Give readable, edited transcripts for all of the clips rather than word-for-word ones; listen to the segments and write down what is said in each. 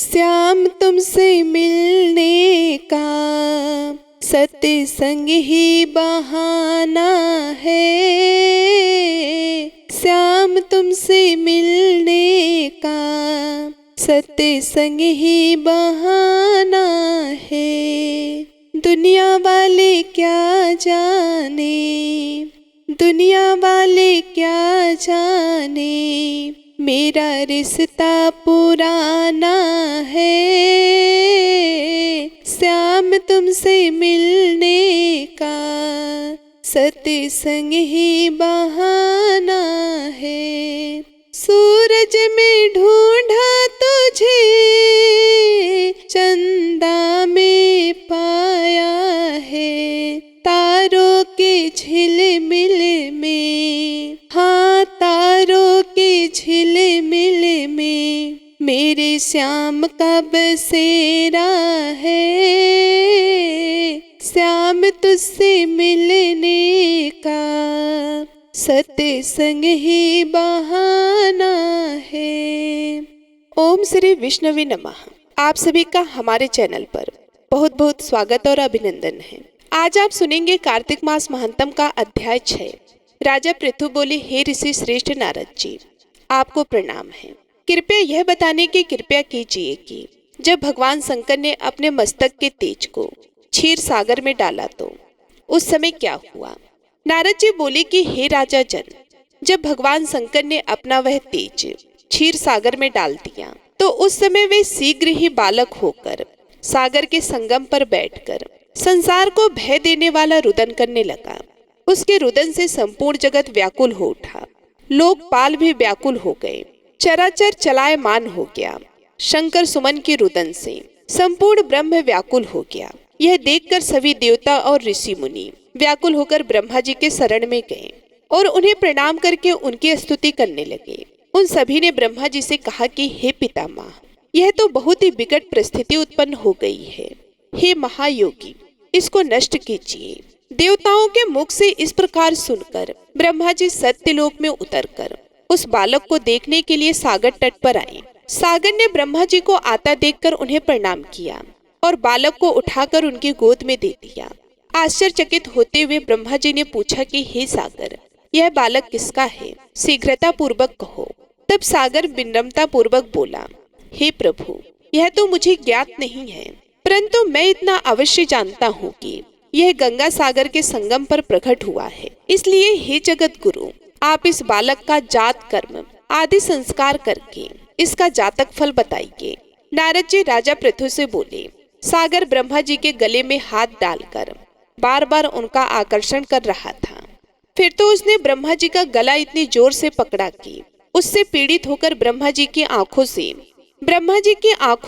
श्याम तुमसे मिलने का सत्संग ही बहाना है। श्याम तुमसे मिलने का सत्संग ही बहाना है। दुनिया वाले क्या जाने, दुनिया वाले क्या जाने, मेरा रिश्ता पुराना है। श्याम तुमसे मिलने का सत्संग ही बहाना है। सूरज में ढूंढा तुझे, चंदा में पाया है। तारों के झिलमिल में, हाँ तारों के झिलमिल में, मेरे श्याम का बसेरा है। श्याम तुझसे मिलने का सत्संग ही बहाना है। ओम श्री विष्णवे नमः। आप सभी का हमारे चैनल पर बहुत बहुत स्वागत और अभिनंदन है। आज आप सुनेंगे कार्तिक मास महात्म का अध्याय 6। राजा पृथु बोले, हे ऋषि श्रेष्ठ नारद जी, आपको प्रणाम है। कृपया यह बताने की कृपा कीजिए कि जब भगवान शंकर ने अपने मस्तक के तेज को क्षीर सागर में डाला तो उस समय क्या हुआ। नारद जी बोले कि हे राजा जन, जब भगवान शंकर ने अपना वह तेज क्षीर सागर में डाल दिया तो उस समय वे शीघ्र ही बालक होकर सागर के संगम पर बैठकर संसार को भय देने वाला रुदन करने लगा। उसके रुदन से संपूर्ण जगत व्याकुल हो उठा, लोकपाल भी व्याकुल हो गए, चराचर चलायमान हो गया। शंकर सुमन के रुदन से संपूर्ण ब्रह्म व्याकुल हो गया। यह देखकर सभी देवता और ऋषि मुनि व्याकुल होकर ब्रह्मा जी के शरण में गए और उन्हें प्रणाम करके उनकी स्तुति करने लगे। उन सभी ने ब्रह्मा जी से कहा कि हे पितामह, यह तो बहुत ही विकट परिस्थिति उत्पन्न हो गई है। हे महायोगी, इसको नष्ट कीजिए। देवताओं के मुख से इस प्रकार सुनकर ब्रह्मा जी सत्यलोक में उतरकर उस बालक को देखने के लिए सागर तट पर आए। सागर ने ब्रह्मा जी को आता देखकर उन्हें प्रणाम किया और बालक को उठाकर उनकी गोद में दे दिया। आश्चर्यचकित होते हुए ब्रह्मा जी ने पूछा कि हे सागर, यह बालक किसका है? शीघ्रता पूर्वक कहो। तब सागर विनम्रता पूर्वक बोला, हे प्रभु, यह तो मुझे ज्ञात नहीं है, परंतु मैं इतना अवश्य जानता हूँ कि यह गंगा सागर के संगम पर प्रकट हुआ है। इसलिए हे जगत गुरु, आप इस बालक का जात कर्म आदि संस्कार करके इसका जातक फल बताइए। नारद जी राजा पृथु से बोले। सागर ब्रह्मा जी के गले में हाथ डालकर बार बार उनका आकर्षण कर रहा था। फिर तो उसने ब्रह्मा जी का गला इतनी जोर से पकड़ा कि उससे पीड़ित होकर ब्रह्मा जी की आंखों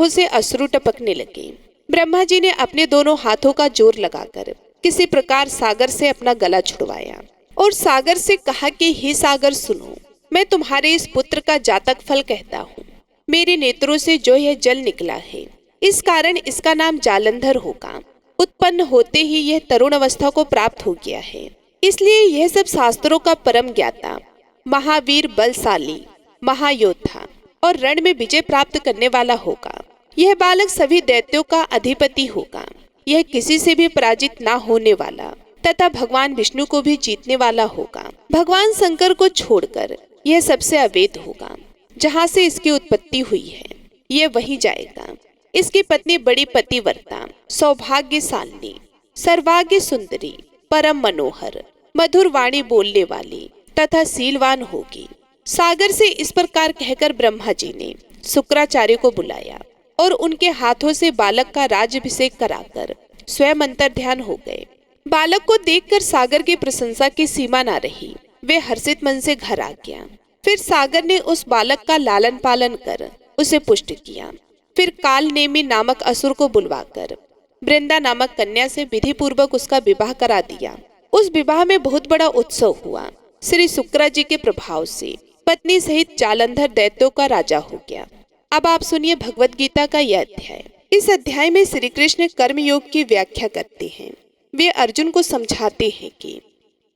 से अश्रु टपकने लगे। ब्रह्मा जी ने अपने दोनों हाथों का जोर लगाकर किसी प्रकार सागर से अपना गला छुड़वाया और सागर से कहा कि हे सागर सुनो, मैं तुम्हारे इस पुत्र का जातक फल कहता हूँ। मेरे नेत्रों से जो यह जल निकला है, इस कारण इसका नाम जालंधर होगा। उत्पन्न होते ही यह तरुण अवस्था को प्राप्त हो गया है, इसलिए यह सब शास्त्रों का परम ज्ञाता, महावीर, बलशाली, महायोद्धा और रण में विजय प्राप्त करने वाला होगा। यह बालक सभी दैत्यों का अधिपति होगा। यह किसी से भी पराजित ना होने वाला तथा भगवान विष्णु को भी जीतने वाला होगा। भगवान शंकर को छोड़कर यह सबसे अवैध होगा। जहाँ से इसकी उत्पत्ति हुई है, यह वहीं जाएगा। इसकी पत्नी बड़ी पतिव्रता, सौभाग्यशालिनी, सर्वाग्य सुंदरी, परम मनोहर, मधुर वाणी बोलने वाली तथा शीलवान होगी। सागर से इस प्रकार कहकर ब्रह्मा जी ने शुक्राचार्य को बुलाया और उनके हाथों से बालक का राज्याभिषेक कराकर स्वयं अंतर ध्यान हो गए। बालक को देखकर सागर की प्रशंसा की सीमा न रही। वे हर्षित मन से घर आ गया। फिर सागर ने उस बालक का लालन पालन कर उसे पुष्ट किया। फिर कालनेमी नामक असुर को बुलवाकर वृंदा नामक कन्या से विधि पूर्वक उसका विवाह करा दिया। उस विवाह में बहुत बड़ा उत्सव हुआ। श्री शुक्रा जी के प्रभाव से पत्नी सहित जालंधर दैत्यों का राजा हो गया। अब आप सुनिए भगवत गीता का यह अध्याय। इस अध्याय में श्री कृष्ण कर्म योग की व्याख्या करते हैं। वे अर्जुन को समझाते हैं कि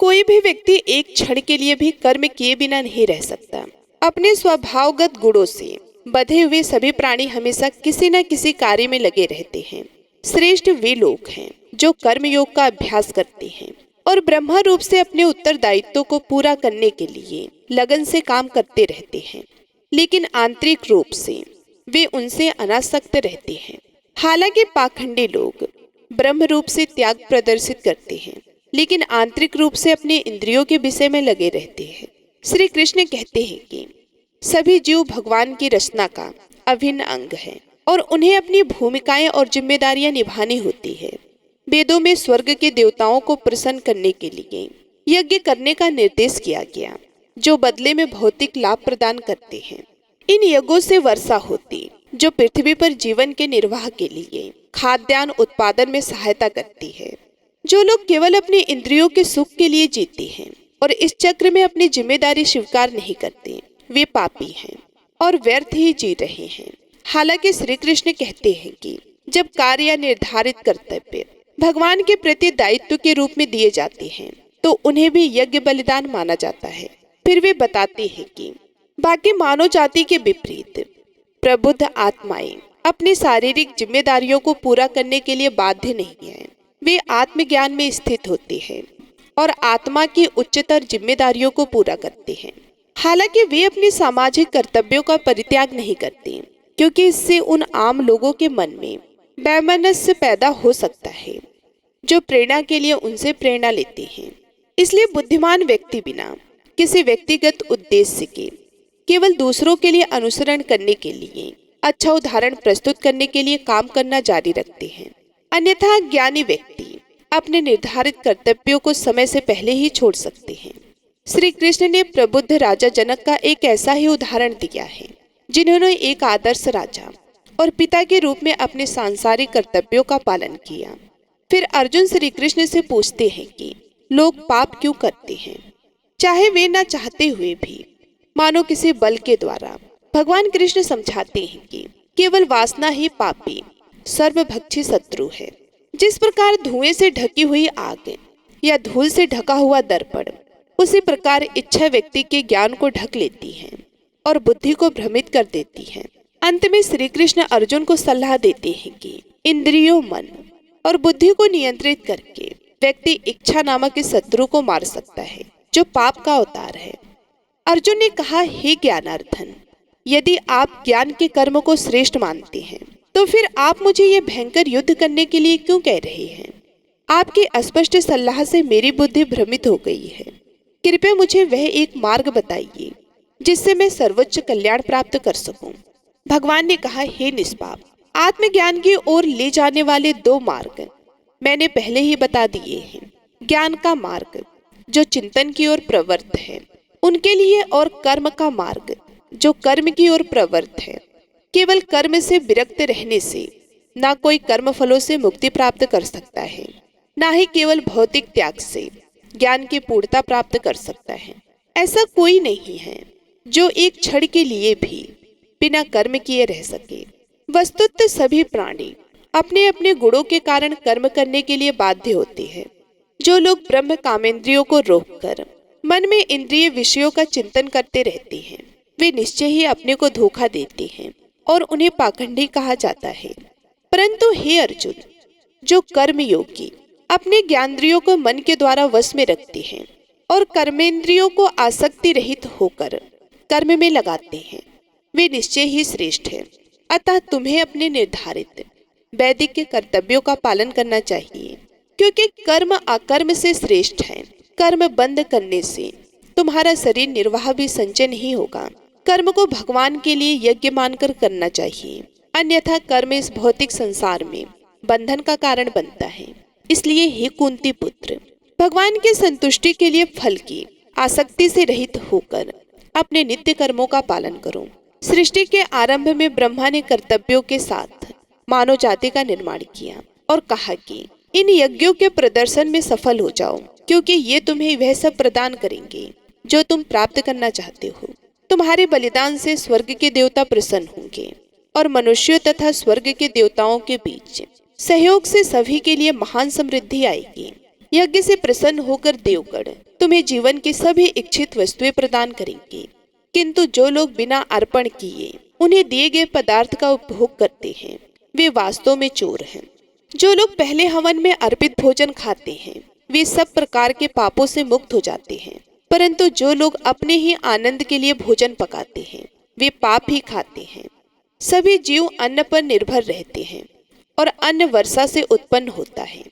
कोई भी व्यक्ति एक क्षण के लिए भी कर्म किए बिना नहीं रह सकता। अपने स्वभावगत गुणों से बधे हुए सभी प्राणी हमेशा किसी न किसी कार्य में लगे रहते हैं। श्रेष्ठ वे लोग हैं जो कर्म योग का अभ्यास करते हैं और ब्रह्म रूप से अपने उत्तरदायित्व को पूरा करने के लिए लगन से काम करते रहते हैं, लेकिन आंतरिक रूप से वे उनसे अनासक्त रहते हैं। हालांकि पाखंडी लोग ब्रह्म रूप से त्याग प्रदर्शित करते हैं, लेकिन आंतरिक रूप से अपने इंद्रियों के विषय में लगे रहते हैं। श्री कृष्ण कहते हैं कि सभी जीव भगवान की रचना का अभिन्न अंग है और उन्हें अपनी भूमिकाएं और जिम्मेदारियां निभानी होती है। वेदों में स्वर्ग के देवताओं को प्रसन्न करने के लिए यज्ञ करने का निर्देश किया गया, जो बदले में भौतिक लाभ प्रदान करते हैं। इन यज्ञों से वर्षा होती, जो पृथ्वी पर जीवन के निर्वाह के लिए खाद्यान्न उत्पादन में सहायता करती है। जो लोग केवल अपने इंद्रियों के सुख के लिए जीते हैं और इस चक्र में अपनी जिम्मेदारी स्वीकार नहीं करते, वे पापी हैं और व्यर्थ ही जी रहे हैं। हालांकि श्री कृष्ण कहते हैं कि जब कार्य या निर्धारित कर्तव्य भगवान के प्रति दायित्व के रूप में दिए जाते हैं तो उन्हें भी यज्ञ बलिदान माना जाता है। फिर वे बताते हैं कि बाकी मानव जाति के विपरीत प्रबुद्ध आत्माएं अपनी शारीरिक जिम्मेदारियों को पूरा करने के लिए बाध्य नहीं है। वे आत्मज्ञान में स्थित होते हैं और आत्मा की उच्चतर जिम्मेदारियों को पूरा करते हैं। हालांकि वे अपने सामाजिक कर्तव्यों का परित्याग नहीं करते, क्योंकि इससे उन आम लोगों के मन में वैमनस्य पैदा हो सकता है जो प्रेरणा के लिए उनसे प्रेरणा लेते हैं। इसलिए बुद्धिमान व्यक्ति बिना किसी व्यक्तिगत उद्देश्य के केवल दूसरों के लिए अनुसरण करने के लिए अच्छा उदाहरण प्रस्तुत करने के लिए काम करना जारी रखते हैं। अन्यथा ज्ञानी व्यक्ति अपने निर्धारित कर्तव्यों को समय से पहले ही छोड़ सकते हैं। श्री कृष्ण ने प्रबुद्ध राजा जनक का एक ऐसा ही उदाहरण दिया है, जिन्होंने एक आदर्श राजा और पिता के रूप में अपने सांसारिक कर्तव्यों का पालन किया। फिर अर्जुन श्री कृष्ण से पूछते हैं कि लोग पाप क्यों करते हैं, चाहे वे न चाहते हुए भी, मानो किसी बल के द्वारा। भगवान कृष्ण समझाते हैं कि केवल वासना ही पापी सर्वभक्षी शत्रु है। जिस प्रकार धुएं से ढकी हुई आग या धूल से ढका हुआ दर्पण, उसी प्रकार इच्छा व्यक्ति के ज्ञान को ढक लेती है और बुद्धि को भ्रमित कर देती है। अंत में श्री कृष्ण अर्जुन को सलाह देते हैं कि इंद्रियों, मन और बुद्धि को नियंत्रित करके व्यक्ति इच्छा नामक इस शत्रु को मार सकता है, जो पाप का अवतार है। अर्जुन ने कहा, हे ज्ञानार्थन, यदि आप ज्ञान के कर्म को श्रेष्ठ मानते हैं तो फिर आप मुझे ये भयंकर युद्ध करने के लिए क्यों कह रहे हैं? आपकी अस्पष्ट सलाह से मेरी बुद्धि भ्रमित हो गई है। कृपया मुझे वह एक मार्ग बताइए जिससे मैं सर्वोच्च कल्याण प्राप्त कर सकूं। भगवान ने कहा, हे निष्पाप, आत्मज्ञान की ओर ले जाने वाले दो मार्ग मैंने पहले ही बता दिए हैं। ज्ञान का मार्ग जो चिंतन की ओर प्रवृत्त है उनके लिए, और कर्म का मार्ग जो कर्म की ओर प्रवृत्त है। केवल कर्म से विरक्त रहने से ना कोई कर्म फलों से मुक्ति प्राप्त कर सकता है, ना ही केवल भौतिक त्याग से ज्ञान की पूर्णता प्राप्त कर सकता है। ऐसा कोई नहीं है जो एक क्षण के लिए भी बिना कर्म किए रह सके। वस्तुतः सभी प्राणी अपने अपने गुणों के कारण कर्म करने के लिए बाध्य होते हैं। जो लोग ब्रह्म कामेंद्रियों को रोककर मन में इंद्रिय विषयों का चिंतन करते रहते हैं, वे निश्चय ही अपने को धोखा देते हैं और उन्हें पाखंडी कहा जाता है। परंतु हे अर्जुन, जो कर्म योगी अपने ज्ञानेंद्रियों को मन के द्वारा वश में रखते हैं और कर्मेंद्रियों को आसक्ति रहित होकर कर्म में लगाते हैं, वे निश्चय ही श्रेष्ठ हैं। अतः तुम्हें अपने निर्धारित वैदिक कर्तव्यों का पालन करना चाहिए, क्योंकि कर्म अकर्म से श्रेष्ठ है। कर्म बंद करने से तुम्हारा शरीर निर्वाह भी संचय नहीं होगा। कर्म को भगवान के लिए यज्ञ मानकर करना चाहिए, अन्यथा कर्म इस भौतिक संसार में बंधन का कारण बनता है। इसलिए हे कुंती पुत्र, भगवान की संतुष्टि के लिए फल की आसक्ति से रहित होकर अपने नित्य कर्मों का पालन करो। सृष्टि के आरंभ में ब्रह्मा ने कर्तव्यों के साथ मानव जाति का निर्माण किया और कहा कि इन यज्ञों के प्रदर्शन में सफल हो जाओ, क्योंकि ये तुम्हें वह सब प्रदान करेंगे जो तुम प्राप्त करना चाहते हो। तुम्हारे बलिदान से स्वर्ग के देवता प्रसन्न होंगे और मनुष्यों तथा स्वर्ग के देवताओं के बीच सहयोग से सभी के लिए महान समृद्धि आएगी। यज्ञ से प्रसन्न होकर देवगण तुम्हें जीवन की सभी इच्छित वस्तुएं प्रदान करेंगे, किंतु जो लोग बिना अर्पण किए उन्हें दिए गए पदार्थ का उपभोग करते हैं, वे वास्तव में चोर हैं। जो लोग पहले हवन में अर्पित भोजन खाते हैं, वे सब प्रकार के पापों से मुक्त हो जाते हैं। परंतु जो लोग अपने ही आनंद के लिए भोजन पकाते हैं, वे पाप ही खाते हैं। सभी जीव अन्न पर निर्भर रहते हैं और अन्न वर्षा से उत्पन्न होता है।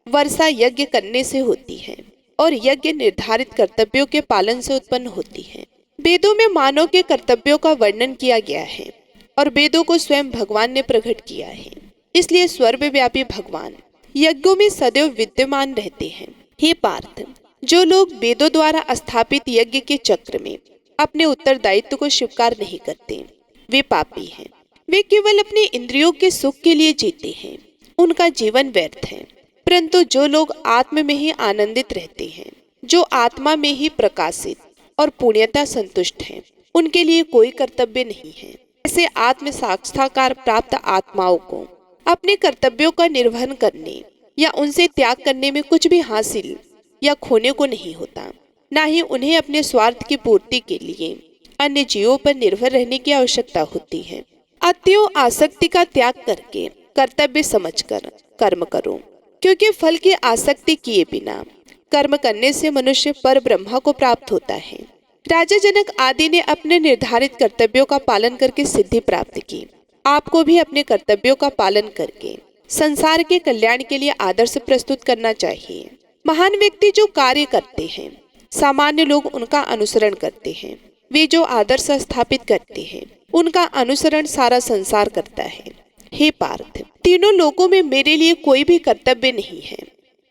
वर्षा यज्ञ करने से होती है और यज्ञ निर्धारित कर्तव्यों के पालन से उत्पन्न होती है। वेदों में मानव के कर्तव्यों का वर्णन किया गया है और वेदों को स्वयं भगवान ने प्रकट किया है। इसलिए सर्वव्यापी भगवान यज्ञों में सदैव विद्यमान रहते हैं। हे पार्थ, जो लोग वेदों द्वारा स्थापित यज्ञ के चक्र में अपने उत्तरदायित्व को स्वीकार नहीं करते, वे पापी हैं। वे केवल अपने इंद्रियों के सुख के लिए जीते हैं, उनका जीवन व्यर्थ है। परंतु जो लोग आत्म में ही आनंदित रहते हैं, जो आत्मा में ही प्रकाशित और पुण्यता संतुष्ट हैं, उनके लिए कोई कर्तव्य नहीं है। ऐसे आत्म साक्षात्कार प्राप्त आत्माओं को अपने कर्तव्यों का निर्वहन करने या उनसे त्याग करने में कुछ भी हासिल या खोने को नहीं होता। ना ही उन्हें अपने स्वार्थ की पूर्ति के लिए अन्य जीवों पर निर्भर रहने की आवश्यकता होती है। अत्यो आसक्ति का त्याग करके कर्तव्य समझकर कर्म करो, क्योंकि फल की आसक्ति किए बिना कर्म करने से मनुष्य पर ब्रह्मा को प्राप्त होता है। राजा जनक आदि ने अपने निर्धारित कर्तव्यों का पालन करके सिद्धि प्राप्त की। आपको भी अपने कर्तव्यों का पालन करके संसार के कल्याण के लिए आदर्श प्रस्तुत करना चाहिए। महान व्यक्ति जो कार्य करते हैं, सामान्य लोग उनका अनुसरण करते हैं। वे जो आदर्श स्थापित करते हैं, उनका अनुसरण सारा संसार करता है। हे पार्थ, तीनों लोकों में मेरे लिए कोई भी कर्तव्य नहीं है,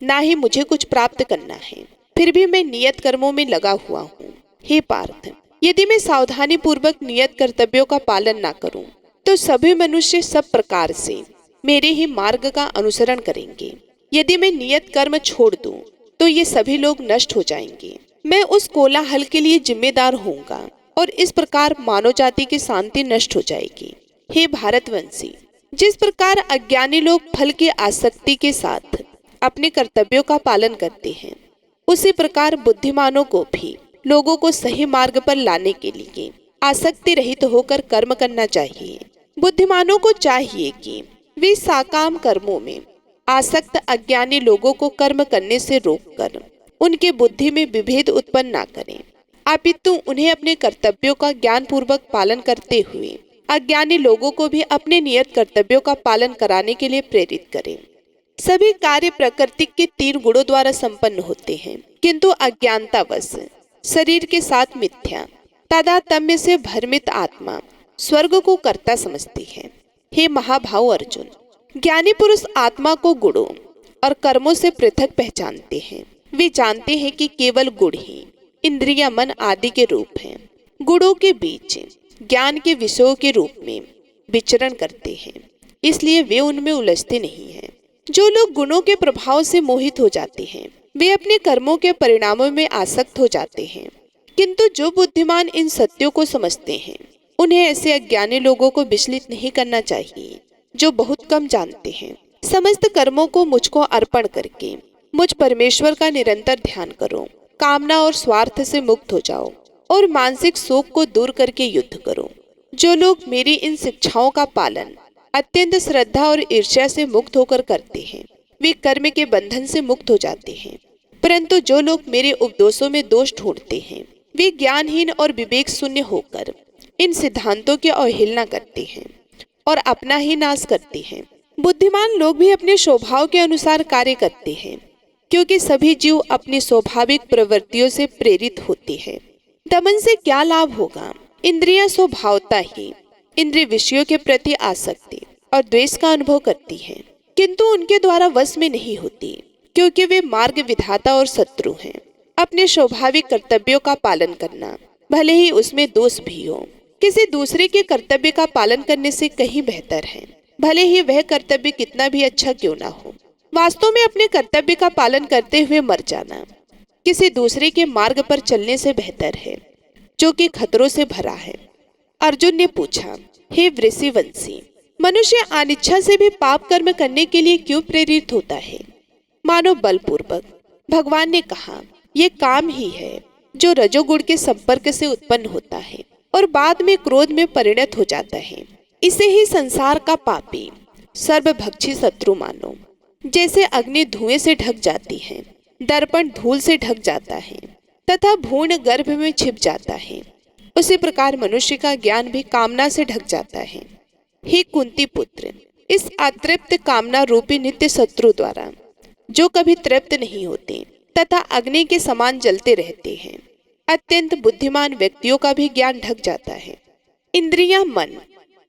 ना ही मुझे कुछ प्राप्त करना है। फिर भी मैं नियत कर्मों में लगा हुआ हूँ। हे पार्थ, यदि मैं सावधानी पूर्वक नियत कर्तव्यों का पालन ना करूं, तो सभी मनुष्य सब प्रकार से मेरे ही मार्ग का अनुसरण करेंगे। यदि मैं नियत कर्म छोड़ दूं, तो ये सभी लोग नष्ट हो जाएंगे। मैं उस कोलाहल के लिए जिम्मेदार होऊंगा और इस प्रकार मानव जाति की शांति नष्ट हो जाएगी। हे भारतवंशी, जिस प्रकार अज्ञानी लोग फल की आसक्ति के साथ अपने कर्तव्यों का पालन करते हैं, उसी प्रकार बुद्धिमानों को भी लोगों को सही मार्ग पर लाने के लिए आसक्ति रहित होकर कर्म करना चाहिए। बुद्धिमानों को चाहिए कि वे साकाम कर्मों में आसक्त अज्ञानी लोगों को कर्म करने से रोककर उनके बुद्धि में विभेद उत्पन्न ना करें, अपितु उन्हें अपने कर्तव्यों का ज्ञान पूर्वक पालन करते हुए अज्ञानी लोगों को भी अपने नियत कर्तव्यों का पालन कराने के लिए प्रेरित करें। सभी कार्य प्रकृति के 3 गुणों द्वारा संपन्न होते हैं, किंतु अज्ञानतावश शरीर के साथ मिथ्या तादात्म्य से भ्रमित आत्मा स्वर्ग को कर्ता समझती है। हे महाभाव अर्जुन, ज्ञानी पुरुष आत्मा को गुणों और कर्मों से पृथक पहचानते हैं। वे जानते हैं कि केवल गुण ही इंद्रिया मन आदि के रूप हैं। गुणों के बीच ज्ञान के विषयों के रूप में विचरण करते हैं, इसलिए वे उनमें उलझते नहीं हैं। जो लोग गुणों के प्रभाव से मोहित हो जाते हैं, वे अपने कर्मों के परिणामों में आसक्त हो जाते हैं। किंतु जो बुद्धिमान इन सत्यों को समझते हैं, उन्हें ऐसे अज्ञानी लोगों को विचलित नहीं करना चाहिए, जो बहुत कम जानते हैं। समस्त कर्मों को मुझको अर्पण करके मुझ परमेश्वर का निरंतर ध्यान करो। कामना और स्वार्थ से मुक्त हो जाओ और मानसिक शोक को दूर करके युद्ध करो। जो लोग मेरी इन शिक्षाओं का पालन अत्यंत श्रद्धा और ईर्ष्या से मुक्त होकर करते हैं, वे कर्म के बंधन से मुक्त हो जाते हैं। परंतु जो लोग मेरे उपदेशों में दोष ढूंढते हैं, वे ज्ञानहीन और विवेक शून्य होकर इन सिद्धांतों की अवहेलना करते हैं और अपना ही नाश करते हैं। बुद्धिमान लोग भी अपने स्वभाव के अनुसार कार्य करते हैं, क्योंकि सभी जीव अपनी स्वाभाविक प्रवृत्तियों से प्रेरित होते हैं। दमन से क्या लाभ होगा? इंद्रियां स्वभावता ही इंद्रिय विषयों के प्रति आसक्ति और द्वेष का अनुभव करती हैं, किंतु उनके द्वारा वश में नहीं होती, क्योंकि वे मार्ग विधाता और शत्रु हैं। अपने स्वाभाविक कर्तव्यों का पालन करना, भले ही उसमें दोष भी हो, किसी दूसरे के कर्तव्य का पालन करने से कहीं बेहतर है, भले ही वह कर्तव्य कितना भी अच्छा क्यों ना हो। वास्तव में अपने कर्तव्य का पालन करते हुए मर जाना किसी दूसरे के मार्ग पर चलने से बेहतर है, जो कि खतरों से भरा है। अर्जुन ने पूछा, हे वृषिवंशी, मनुष्य अनिच्छा से भी पाप कर्म करने के लिए क्यों प्रेरित होता है? मानो बलपूर्वक। भगवान ने कहा, ये काम ही है जो रजोगुण के संपर्क से उत्पन्न होता है। और बाद में क्रोध में परिणत हो जाता है। इसे ही संसार का पापी सर्वभक्षी शत्रु मानो। जैसे अग्नि धुएं से ढक जाती है, दर्पण धूल से ढक जाता है तथा भूर्ण गर्भ में छिप जाता है, उसी प्रकार मनुष्य का ज्ञान भी कामना से ढक जाता है। हे कुंती पुत्र, इस अतृप्त कामना रूपी नित्य शत्रु द्वारा जो कभी तृप्त नहीं होते तथा अग्नि के समान जलते रहते हैं, अत्यंत बुद्धिमान व्यक्तियों का भी ज्ञान ढक जाता है। इंद्रियां, मन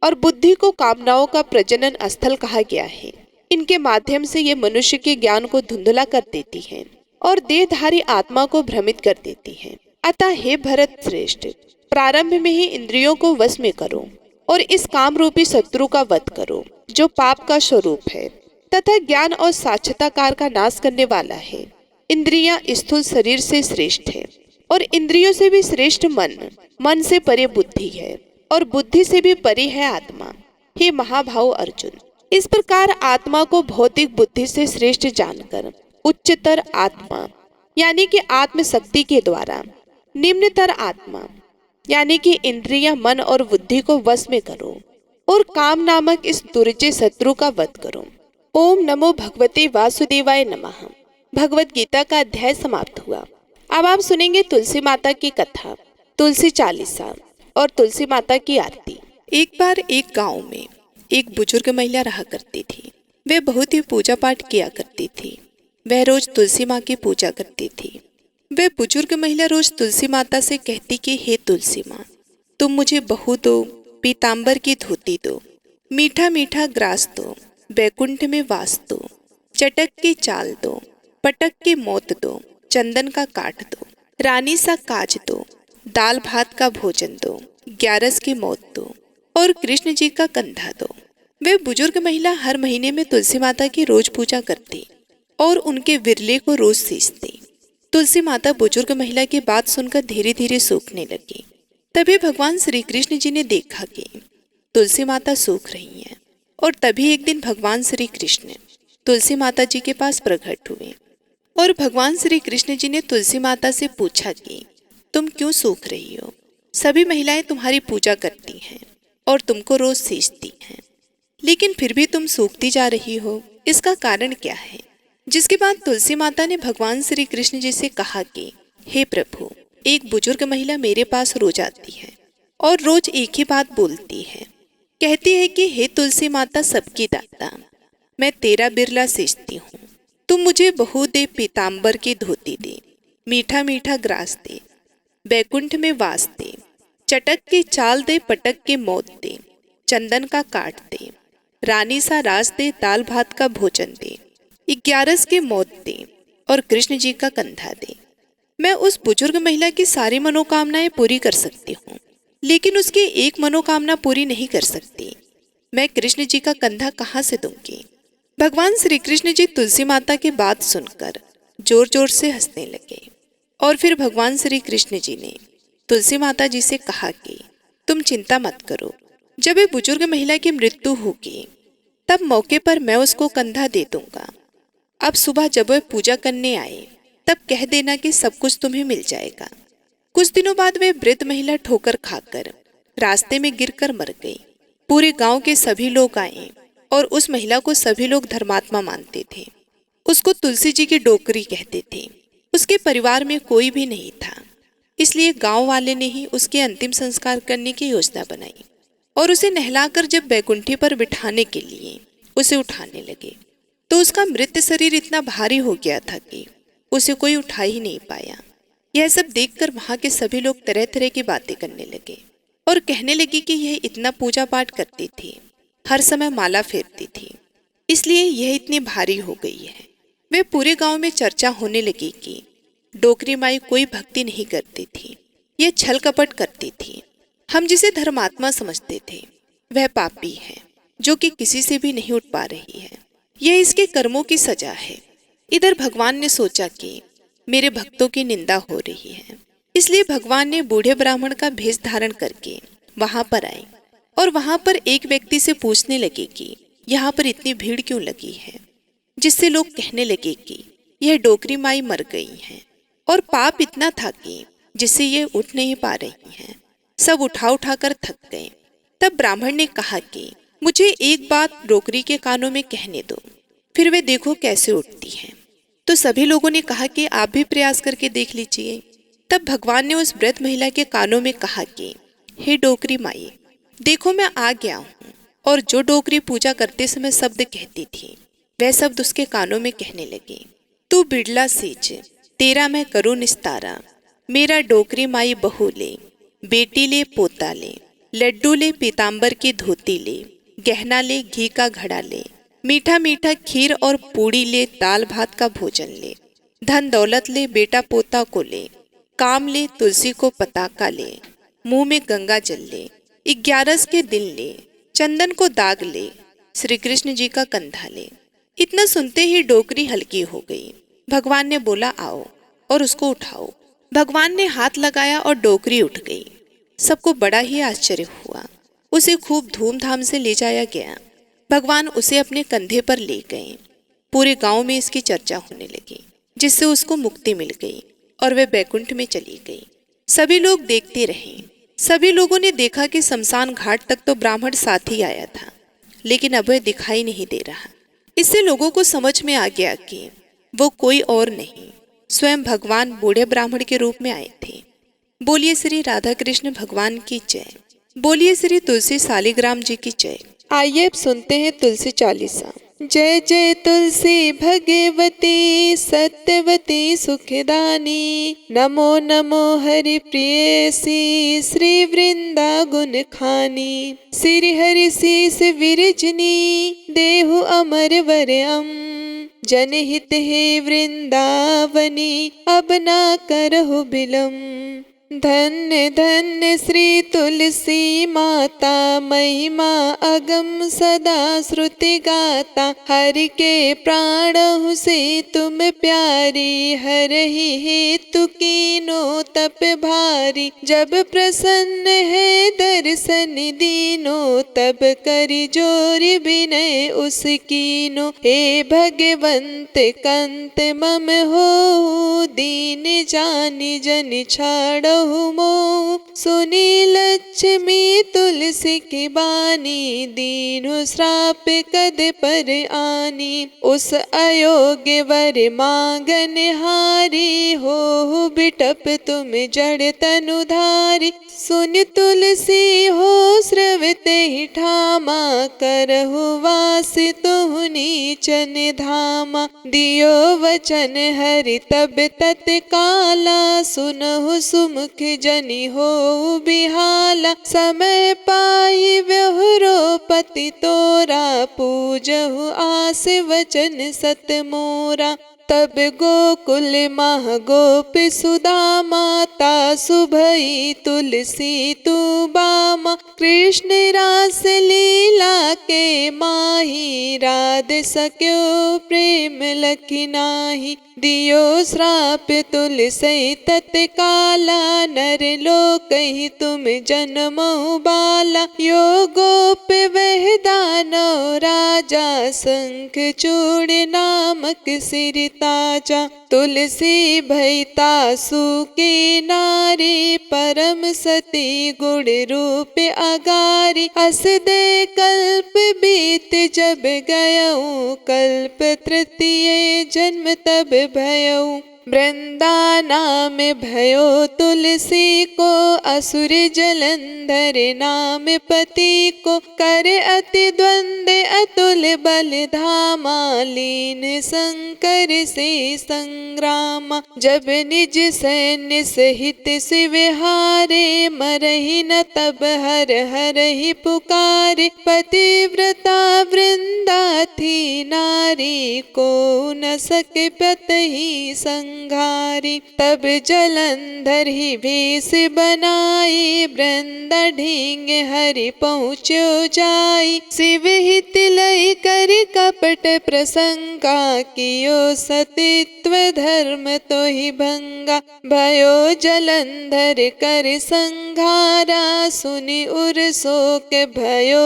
और बुद्धि को कामनाओं का प्रजनन स्थल कहा गया है। इनके माध्यम से ये मनुष्य के ज्ञान को धुंधला कर देती हैं और देहधारी आत्मा को भ्रमित कर देती हैं। अतः हे भरत श्रेष्ठ, प्रारंभ में ही इंद्रियों को वश में करो और इस काम रूपी शत्रु का वध करो जो पाप का स्वरूप है तथा ज्ञान और साक्षात्कार का नाश करने वाला है। इंद्रियां स्थूल शरीर से श्रेष्ठ है और इंद्रियों से भी श्रेष्ठ मन, मन से परे बुद्धि है और बुद्धि से भी परे है आत्मा। हे महाभाव अर्जुन, इस प्रकार आत्मा को भौतिक बुद्धि से श्रेष्ठ जानकर उच्चतर आत्मा यानी कि आत्म शक्ति के द्वारा निम्नतर आत्मा यानी कि इंद्रियां, मन और बुद्धि को वश में करो और काम नामक इस दुर्जय शत्रु का वध करो। ओम नमो भगवते वासुदेवाय नमः। भगवत गीता का अध्याय समाप्त हुआ। अब आप सुनेंगे तुलसी माता की कथा, तुलसी चालीसा और तुलसी माता की आरती। एक बार एक गांव में एक बुजुर्ग महिला रहा करती थी। वह बहुत ही पूजा पाठ किया करती थी। वह रोज तुलसी माँ की पूजा करती थी। वह बुजुर्ग महिला रोज तुलसी माता से कहती कि हे तुलसी माँ, तुम मुझे बहू दो, पीताम्बर की धोती दो, मीठा मीठा ग्रास दो, बैकुंठ में वास दो, चटक की चाल दो, पटक की मौत दो, चंदन का काट दो, रानी सा काज दो, दाल भात का भोजन दो, 11 की मौत दो और कृष्ण जी का कंधा दो। वे बुजुर्ग महिला हर महीने में तुलसी माता की रोज पूजा करती और उनके विरले को रोज सींचती। तुलसी माता बुजुर्ग महिला की बात सुनकर धीरे धीरे सूखने लगी। तभी भगवान श्री कृष्ण जी ने देखा कि तुलसी माता सूख रही हैं और तभी एक दिन भगवान श्री कृष्ण तुलसी माता जी के पास प्रकट हुए और भगवान श्री कृष्ण जी ने तुलसी माता से पूछा कि तुम क्यों सूख रही हो? सभी महिलाएं तुम्हारी पूजा करती हैं और तुमको रोज सींचती हैं, लेकिन फिर भी तुम सूखती जा रही हो, इसका कारण क्या है? जिसके बाद तुलसी माता ने भगवान श्री कृष्ण जी से कहा कि हे प्रभु, एक बुजुर्ग महिला मेरे पास रोज आती है और रोज एक ही बात बोलती है। कहती है कि हे तुलसी माता सबकी दाता, मैं तेरा बिरला सींचती हूँ, तुम मुझे बहू दे, पीताम्बर की धोती दे, मीठा मीठा ग्रास दे, बैकुंठ में वास दे, चटक की चाल दे, पटक की मौत दे, चंदन का काट दे, रानी सा रास दे, दाल भात का भोजन दे, 11 की मौत दे और कृष्ण जी का कंधा दे। मैं उस बुजुर्ग महिला की सारी मनोकामनाएं पूरी कर सकती हूँ, लेकिन उसकी एक मनोकामना पूरी नहीं कर सकती। मैं कृष्ण जी का कंधा कहाँ से दूंगी? भगवान श्री कृष्ण जी तुलसी माता की बात सुनकर जोर जोर से हंसने लगे और फिर भगवान श्री कृष्ण जी ने तुलसी माता जी से कहा कि तुम चिंता मत करो, जब एक बुजुर्ग महिला की मृत्यु होगी तब मौके पर मैं उसको कंधा दे दूंगा। अब सुबह जब वह पूजा करने आए तब कह देना कि सब कुछ तुम्हें मिल जाएगा। कुछ दिनों बाद वह वृद्ध महिला ठोकर खाकर रास्ते में गिरकर मर गई। पूरे गांव के सभी लोग आए और उस महिला को सभी लोग धर्मात्मा मानते थे। उसको तुलसी जी की डोकरी कहते थे। उसके परिवार में कोई भी नहीं था, इसलिए गांव वाले ने ही उसके अंतिम संस्कार करने की योजना बनाई और उसे नहलाकर जब बैकुंठी पर बिठाने के लिए उसे उठाने लगे तो उसका मृत शरीर इतना भारी हो गया था कि उसे कोई उठा ही नहीं पाया। यह सब देखकर वहां के सभी लोग तरह तरह की बातें करने लगे और कहने लगे कि यह इतना पूजा पाठ करती थी, हर समय माला फेरती थी, इसलिए यह इतनी भारी हो गई है। वे पूरे गांव में चर्चा होने लगी कि डोकरी माई कोई भक्ति नहीं करती थी, यह छल कपट करती थी। हम जिसे धर्मात्मा समझते थे वह पापी है जो कि किसी से भी नहीं उठ पा रही है। यह इसके कर्मों की सजा है। इधर भगवान ने सोचा कि मेरे भक्तों की निंदा हो रही है, इसलिए भगवान ने बूढ़े ब्राह्मण का भेष धारण करके वहां पर आए और वहां पर एक व्यक्ति से पूछने लगे कि यहाँ पर इतनी भीड़ क्यों लगी है, जिससे लोग कहने लगे कि यह डोकरी माई मर गई है और पाप इतना था कि जिससे ये उठ नहीं पा रही हैं। सब उठा उठा कर थक गए। तब ब्राह्मण ने कहा कि मुझे एक बात डोकरी के कानों में कहने दो, फिर वे देखो कैसे उठती हैं। तो सभी लोगों ने कहा कि आप भी प्रयास करके देख लीजिए। तब भगवान ने उस वृद्ध महिला के कानों में कहा कि हे डोकरी माई, देखो मैं आ गया हूँ। और जो डोकरी पूजा करते समय शब्द कहती थी वह शब्द उसके कानों में कहने लगे, तू बिड़ला सींच, तेरा मैं करूँ निस्तारा, मेरा डोकरी माई बहू ले, बेटी ले पोता ले, लड्डू ले पीताम्बर की धोती ले, गहना ले घी का घड़ा ले, मीठा मीठा खीर और पूड़ी ले, दाल भात का भोजन ले, धन दौलत ले, बेटा पोता को ले, काम ले, तुलसी को पताका ले, मुंह में गंगा जल ले, 11 के दिन ले, चंदन को दाग ले, श्री कृष्ण जी का कंधा ले। इतना सुनते ही डोकरी हल्की हो गई। भगवान ने बोला आओ और उसको उठाओ। भगवान ने हाथ लगाया और डोकरी उठ गई। सबको बड़ा ही आश्चर्य हुआ। उसे खूब धूमधाम से ले जाया गया। भगवान उसे अपने कंधे पर ले गए। पूरे गांव में इसकी चर्चा होने लगी, जिससे उसको मुक्ति मिल गई और वह बैकुंठ में चली गई। सभी लोग देखते रहे। सभी लोगों ने देखा कि शमशान घाट तक तो ब्राह्मण साथ ही आया था, लेकिन अब वह दिखाई नहीं दे रहा। इससे लोगों को समझ में आ गया कि वो कोई और नहीं, स्वयं भगवान बूढ़े ब्राह्मण के रूप में आए थे। बोलिए श्री राधा कृष्ण भगवान की जय। बोलिए श्री तुलसी शालिग्राम जी की जय। आइए अब सुनते हैं तुलसी चालीसा। जय जय तुलसी भगवती सत्यवती सुखदानी, नमो नमो हरि प्रियसी श्री वृंदा गुण खानी, श्री हरि शीस विरजनी देहु अमर वरम, जनहित हे वृंदावनी अब ना करहु बिलम। धन्य धन्य श्री तुलसी माता, महिमा अगम सदा श्रुति गाता, हरि के प्राणहु से तुम प्यारी, हरहि हेतु कीनो तप भारी, जब प्रसन्न है दर्शन दीनो, तब करि जोरि विनय उस कीनो, हे भगवंत कंत मम हो, दीन जानि जन छाड़ो मोह, सुनी लक्ष्मी तुलसी की बानी, दीनु श्राप कद पर आनी, उस अयोग्य वर मांगन हारी, हो बिटप तुम जड़ तनुधारी, सुन तुलसी हो स्रवते ही ठामा, करहु वास तुहु नीचन धामा, दियो वचन हरि तब तत्काला, सुनहु सुमुख जनि हो बिहाला, समय पाई व्यहुरो पति तोरा, पूजहु आस वचन सत मोरा, तब गोकुल माह गोप सुदा माता, सुभई तुलसी तू बामा, कृष्ण रास लीला के माही, राध सक्यो प्रेम लखि नाही, दियो श्राप तुलसी तत्काला, नर लोक ही तुम जन्महु बाला, यो गोप वह दानव राजा, शंख चूड़ नामक सिर ताजा, तुलसी भई तासु की नारी, परम सती गुण रूप अगारी, अस दे कल्प बीत जब गयऊ, कल्प तृतीय जन्म तब भयऊ, वृंदाना में भयो तुलसी को, असुर जलंधर नाम पति को, कर अति द्वंद अतुल बल धामा, लीन शंकर से संग्राम, जब निज सैन्य सहित शिवहारे, मरहि न तब हर हर ही पुकारे, पतिव्रता वृंदा थी नारी, को न सके पतहि संघारी, तब जलंधर ही भेष बनाई, वृंदा ढींग हरि पहुँचो जाई, शिव हित लय कर कपट प्रसंगा, कियो सतीत्व धर्म तो ही भंगा, भयो जलंधर कर संघारा, सुनि उर शोक भयो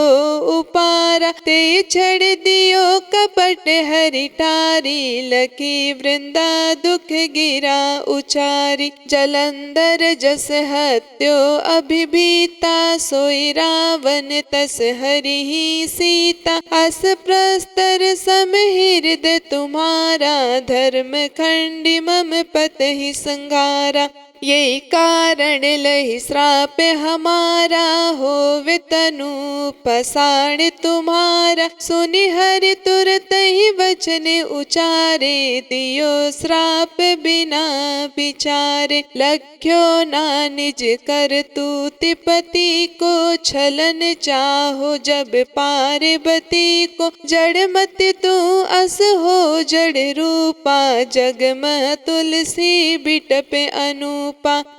उपारा, ते छड़ दियो कपट हरि टारी, लखी वृंदा दुख गिरा उचारी। जलंधर जस हत्यो अभिभीता, सोई रावण तस हरि ही सीता। अस प्रस्तर सम हृदय तुम्हारा, धर्म खंडी मम पत ही संगारा। यही कारण लहि श्राप हमारा, होवे तनु पसाण तुम्हारा। सुनि हरि तुरत ही वचन उचारे, दियो श्राप बिना विचारे। लख्यो ना निज करतूति पति को, छलन चाहो जब पार्वती को। जड़ मत तू अस हो जड़ रूपा, जगमह तुलसी बिटप अनूपा।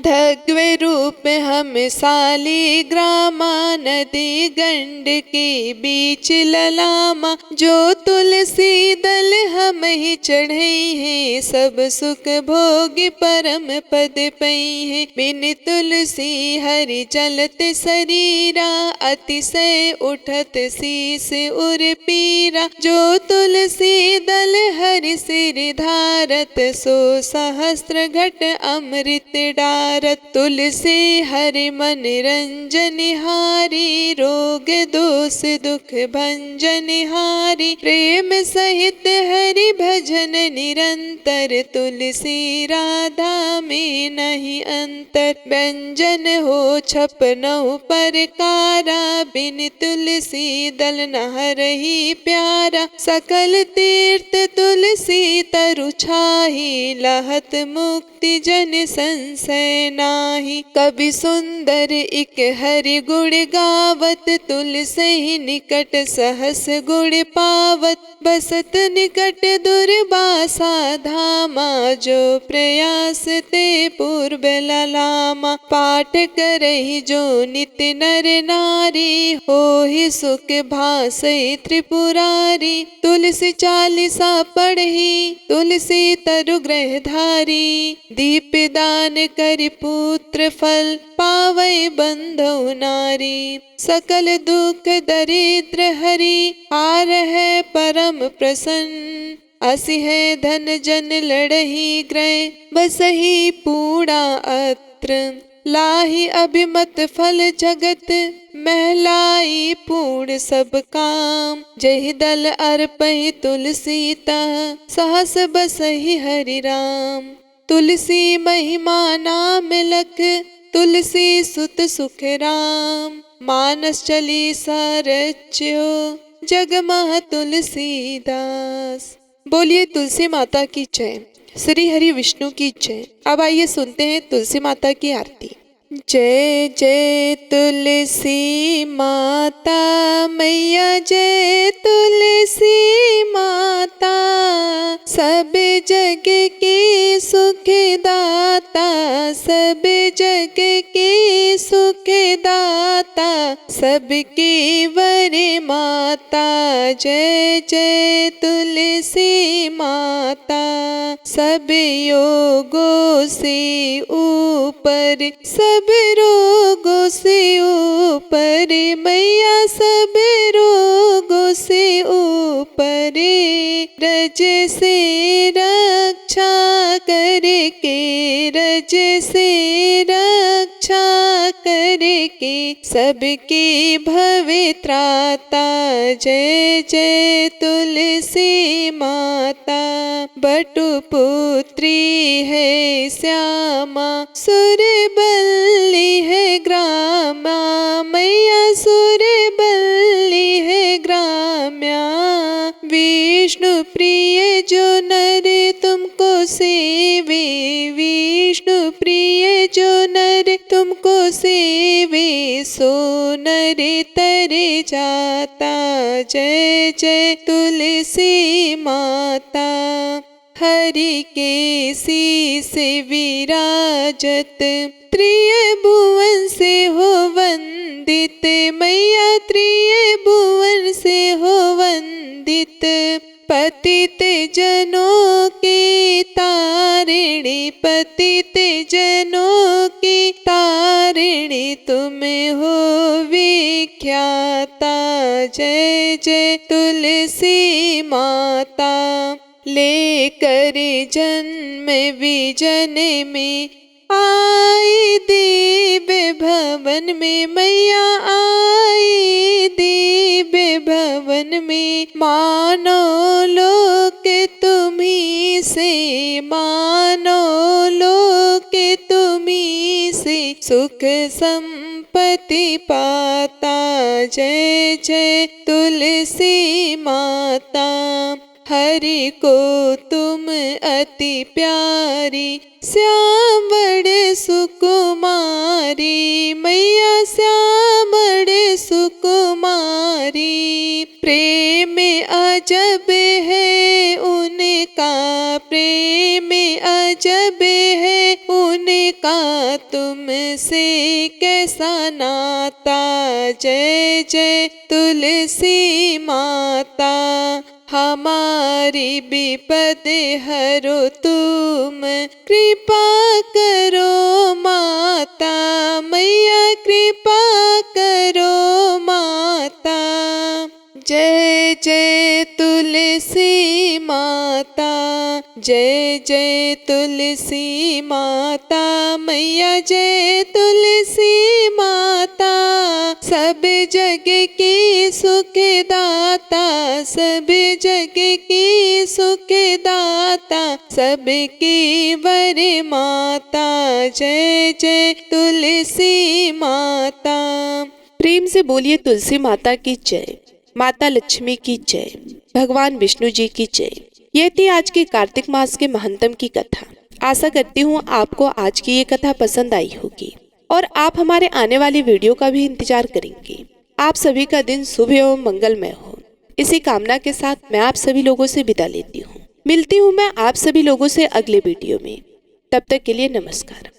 धग्वे रूप हम साली ग्रामा, नदी गंड के बीच ललामा। जो तुलसी दल हम ही चढ़ई है, सब सुख भोग परम पद पई है। बिन तुलसी हरि चलत शरीरा, अतिशय उठत शीस उर पीरा। जो तुलसी दल हरि सिर धारत, सो सहस्त्र घट अमृत डारत। तुलसी हरि मन रंजन हारी, रोग दोष दुख भंजन हारी। प्रेम सहित हरि भजन निरंतर, तुलसी राधा में नहीं अंतर। व्यंजन हो छपनौ प्रकारा, बिन तुलसी दल न हरहि प्यारा। सकल तीर्थ तुलसी तरु छाही, लहत मुक्ति जन संशय नाही। कवि सुंदर इक हरि गुण गावत, तुलसी निकट सहस गुण पावत। बसत निकट दुर्वासा धामा, जो प्रयास ते पूर्व ललामा। पाठ करहि जो नित नर नारी, होहि सुख भासै त्रिपुरारी। तुलसी चालीसा पढ़ी, तुलसी तरु ग्रह धारी। दीप दान करि पुत्र फल, पावै बंधु नारी। सकल दुख दरिद्र हरि, हार है परम प्रसन्न। असि है धन जन लड़ही ग्रह, बसही पूर्णा अत्र। लाही अभिमत फल जगत, महलाई पूर्ण सब काम। जहि दल अर्पहि तुलसी तह, सहस बसहि हरि राम। तुलसी महिमा नाम लख, तुलसी सुत सुख राम। मानस चली सरच्यो, जगमह तुलसीदास। बोलिए तुलसी माता की जय, श्री हरि विष्णु की जय। अब आइए सुनते हैं तुलसी माता की आरती। जय जय तुलसी माता मैया, जय तुलसी माता। सब जग के सुख दाता, सब जग के सुख दाता। सबकी वर माता, जय जय तुलसी माता। सब योगों से ऊपर, सब रोगों से ऊपर मैया, सब रोगों से ऊपर। रज से रक्षा करके, रज से रक्षा करके। सबकी भव त्राता, जय जय तुलसी माता। बटु पुत्री है श्यामा, सुरबल्ली है ग्रामा। मैया सुरबल्ली है ग्राम्या। विष्णु प्रिय जो नर तुमको सेवे, विष्णु प्रिय जो नर तुमको सेवे। सो नर तर जाता, जय जय तुलसी माता। हरि के शीस विराजत, त्रिभुवन से हो वंदित। मैया त्रिभुवन से हो वंदित। पतित जनों की तारिणी, पतित जनों की तारिणी। तुम हो विख्याता, जय जय तुलसी माता, लेकर जन्म विजन में आई दिव्य भवन में, मैया आई दिव्य भवन में। मानो लोक तुम्ही से, मानो लोक तुम्ही से, सुख संपत्ति पाता। जय जय तुलसी माता, हरि को तुम अति प्यारी, श्याम बड़े सुकुमारी, मैया श्याम बड़े सुकुमारी। प्रेम अजब है उनका, प्रेम अजब है उनका, तुमसे कैसा नाता। जय जय तुलसी माता, हमारी विपद हरो तुम, कृपा करो माता, मैया कृपा करो माता। जय जय तुलसी माता, जय जय तुलसी माता, मैया जय तुलसी माता। सब जग की सुखदाता, सब जग की सुखदाता, सबकी वर माता। जय जय तुलसी माता। प्रेम से बोलिए तुलसी माता की जय, माता लक्ष्मी की जय, भगवान विष्णु जी की जय। ये थी आज की कार्तिक मास के महंतम की कथा। आशा करती हूँ आपको आज की ये कथा पसंद आई होगी और आप हमारे आने वाली वीडियो का भी इंतजार करेंगे। आप सभी का दिन शुभ एवं मंगलमय हो, इसी कामना के साथ मैं आप सभी लोगों से विदा लेती हूँ। मिलती हूँ मैं आप सभी लोगों से अगले वीडियो में। तब तक के लिए नमस्कार।